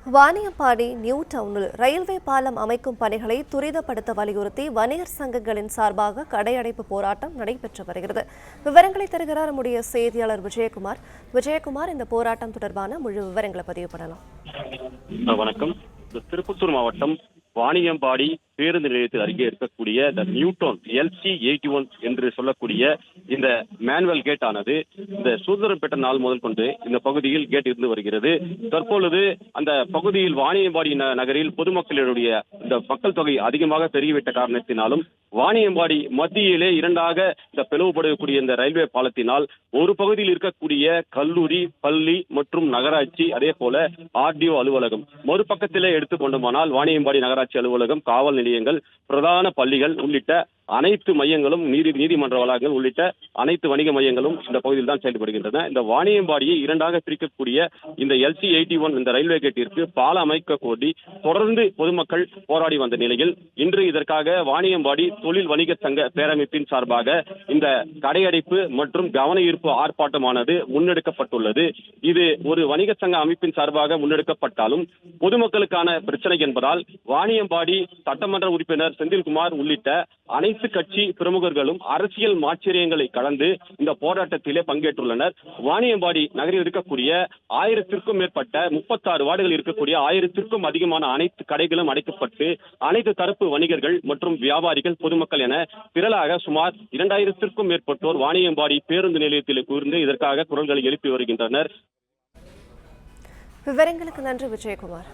Vaniyambadi new டவுனில் railway பாலம் அமைக்கும் பணிகளை துரிதப்படுத்த வலியுறுத்தி வணிகர் சங்கங்களின் சார்பாக கடையடைப்பு போராட்டம் நடைபெற்று வருகிறது. விவரங்களை தருகிறார் நம்முடைய செய்தியாளர் விஜயகுமார். இந்த போராட்டம் தொடர்பான முழு விவரங்களை பதிவு பண்ணலாம். வணக்கம். திருப்பத்தூர் மாவட்டம் வாணியம்பாடி பேருந்து நிலையத்தில் அருகே இருக்கக்கூடிய த நியூ டவுன் LC81 என்று சொல்லக்கூடிய இந்த மேனுவல் கேட் ஆனது இந்த சுதந்திரம் பெற்ற நாள் முதல் கொண்டு இந்த பகுதியில் கேட் இருந்து வருகிறது. தற்பொழுது அந்த பகுதியில் வாணியம்பாடி நகரில் பொதுமக்களுடைய இந்த மக்கள் தொகை அதிகமாக பெருகிவிட்ட காரணத்தினாலும் வாணியம்பாடி மத்தியிலே இரண்டாக இந்த பிளவுபடக்கூடிய இந்த ரயில்வே பாலத்தினால் ஒரு பகுதியில் இருக்கக்கூடிய கல்லூரி, பள்ளி மற்றும் நகராட்சி, அதே போல RDO அலுவலகம், மறுபக்கத்திலே எடுத்துக்கொண்டோமானால் வாணியம்பாடி நகராட்சி அலுவலகம், காவல் நிலையங்கள், பிரதான பள்ளிகள் உள்ளிட்ட அனைத்து மையங்களும், நீதிமன்ற வளாகங்கள் உள்ளிட்ட அனைத்து வணிக மையங்களும் இந்த பகுதியில் தான் செயல்படுகின்றன. இந்த வாணியம்பாடியை இரண்டாக பிரிக்கக்கூடிய இந்த LC81 இந்த ரயில்வே கேட்டிற்கு பாலம் அமைக்க கோரி தொடர்ந்து பொதுமக்கள் போராடி வந்த நிலையில் இன்று இதற்காக வாணியம்பாடி தொழில் வணிக சங்க பேரமைப்பின் சார்பாக இந்த கடையடைப்பு மற்றும் கவன ஈர்ப்பு ஆர்ப்பாட்டமானது முன்னெடுக்கப்பட்டுள்ளது. இது ஒரு வணிக சங்க அமைப்பின் சார்பாக முன்னெடுக்கப்பட்டாலும் பொதுமக்களுக்கான பிரச்சனை என்பதால் வாணியம்பாடி சட்டமன்ற உறுப்பினர் செந்தில்குமார் உள்ளிட்ட அனைத்து கட்சி பிரமுகர்களும் அரசியல் மாச்சரியங்களை கடந்து இந்த போராட்டத்திலே பங்கேற்றுள்ளனர். வாணியம்பாடி நகரில் இருக்கக்கூடிய 1000க்கும் மேற்பட்ட 36 வார்டுகள் இருக்கக்கூடிய 1000க்கும் அதிகமான அனைத்து கடைகளும் அடைக்கப்பட்டு அனைத்து தரப்பு வணிகர்கள் மற்றும் வியாபாரிகள், பொதுமக்கள் என திரளாக சுமார் 2000க்கும் மேற்பட்டோர் வாணியம்பாடி பேருந்து நிலையத்தில் கூர்ந்து இதற்காக குரல்களை எழுப்பி வருகின்றனர். விவரங்களுக்கு நன்றி விஜயகுமார்.